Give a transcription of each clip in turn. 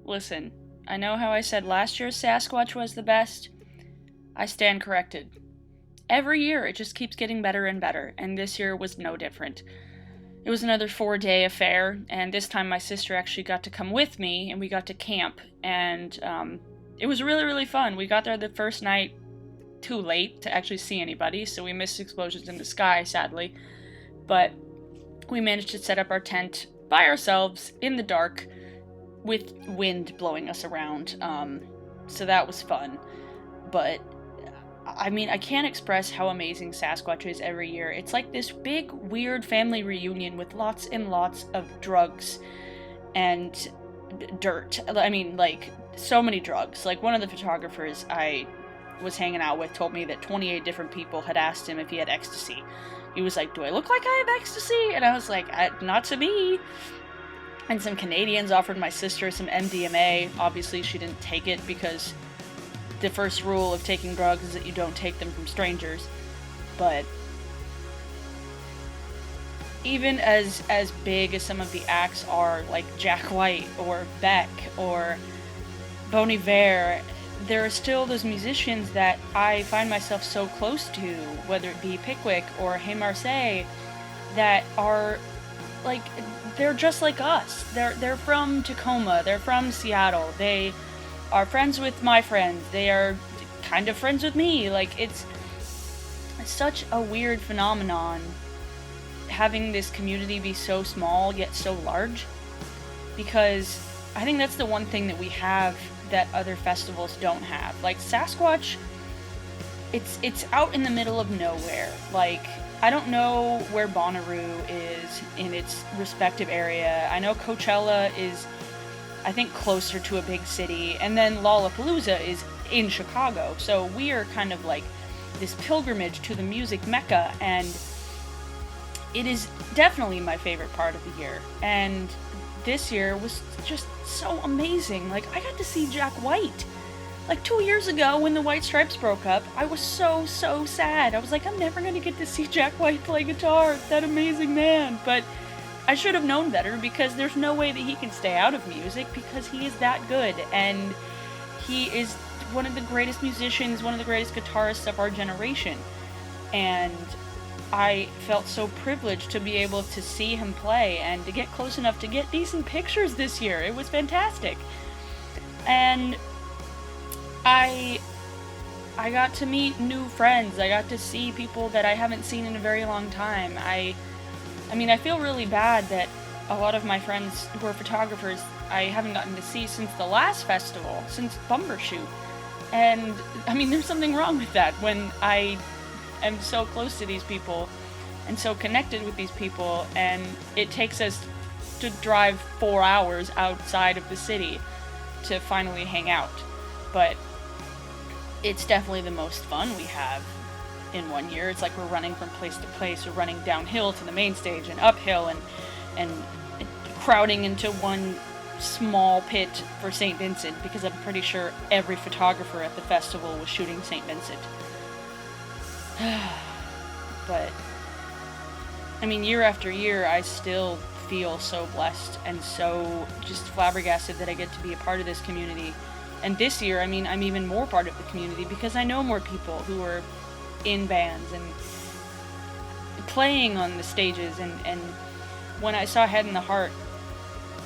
listen, I know how I said last year's Sasquatch was the best. I stand corrected. Every year it just keeps getting better and better, and this year was no different. It was another 4-day affair, and this time my sister actually got to come with me, and we got to camp, and it was really, really fun. We got there the first night too late to actually see anybody, so we missed explosions in the sky, sadly, but we managed to set up our tent by ourselves in the dark with wind blowing us around, so that was fun. But I mean, I can't express how amazing Sasquatch is every year. It's like this big, weird family reunion with lots and lots of drugs and dirt. I mean, like, so many drugs. Like, one of the photographers I was hanging out with told me that 28 different people had asked him if he had ecstasy. He was like, "Do I look like I have ecstasy?" And I was like, "Not to me." And some Canadians offered my sister some MDMA. Obviously, she didn't take it because the first rule of taking drugs is that you don't take them from strangers. But even as big as some of the acts are, like Jack White or Beck or Bon Iver, there are still those musicians that I find myself so close to, whether it be Pickwick or Hey Marseille, that are like, they're just like us. They're from Tacoma, they're from Seattle, they are friends with my friends, they are kind of friends with me. Like, it's such a weird phenomenon having this community be so small yet so large, because I think that's the one thing that we have that other festivals don't have. Like, Sasquatch, it's out in the middle of nowhere. Like, I don't know where Bonnaroo is in its respective area. I know Coachella is, I think, closer to a big city, and then Lollapalooza is in Chicago, so we are kind of like this pilgrimage to the music mecca, and it is definitely my favorite part of the year. And this year was just so amazing. Like, I got to see Jack White. Like, 2 years ago, when the White Stripes broke up, I was so sad. I was like, I'm never gonna get to see Jack White play guitar, that amazing man. But I should have known better, because there's no way that he can stay out of music, because he is that good, and he is one of the greatest musicians, one of the greatest guitarists of our generation. And I felt so privileged to be able to see him play and to get close enough to get decent pictures this year. It was fantastic. And I got to meet new friends. I got to see people that I haven't seen in a very long time. I mean, I feel really bad that a lot of my friends who are photographers I haven't gotten to see since the last festival, since Bumbershoot. And, I mean, there's something wrong with that when I am so close to these people and so connected with these people, and it takes us to drive 4 hours outside of the city to finally hang out. But it's definitely the most fun we have in one year. It's like we're running from place to place. We're running downhill to the main stage and uphill and crowding into one small pit for St. Vincent, because I'm pretty sure every photographer at the festival was shooting St. Vincent. But, I mean, year after year, I still feel so blessed and so just flabbergasted that I get to be a part of this community. And this year, I mean, I'm even more part of the community because I know more people who are in bands and playing on the stages. And when I saw Head in the Heart,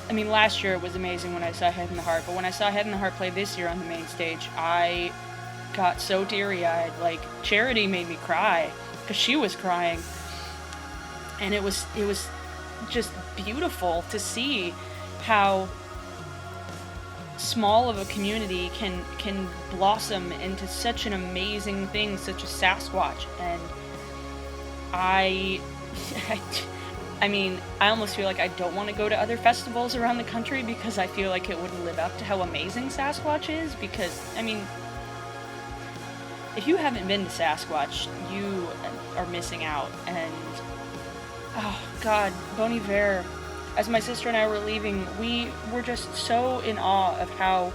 I mean, last year it was amazing when I saw Head in the Heart, but when I saw Head in the Heart play this year on the main stage, I got so teary-eyed. Like, Charity made me cry, because she was crying. And it was just beautiful to see how small of a community can blossom into such an amazing thing, such as Sasquatch. And I mean, I almost feel like I don't want to go to other festivals around the country, because I feel like it wouldn't live up to how amazing Sasquatch is. Because, I mean, if you haven't been to Sasquatch, you are missing out. And, oh god, Bon Iver, as my sister and I were leaving, we were just so in awe of how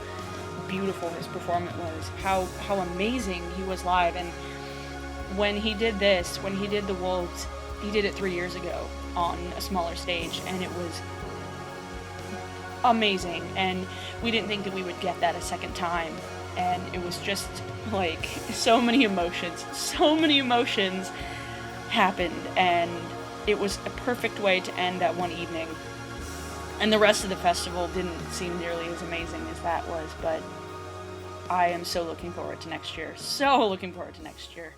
beautiful his performance was, how amazing he was live. And when he did this, when he did The Wolves, he did it 3 years ago on a smaller stage, and it was amazing, and we didn't think that we would get that a second time. And it was just like so many emotions happened, and it was a perfect way to end that one evening. And the rest of the festival didn't seem nearly as amazing as that was, but I am so looking forward to next year. So looking forward to next year.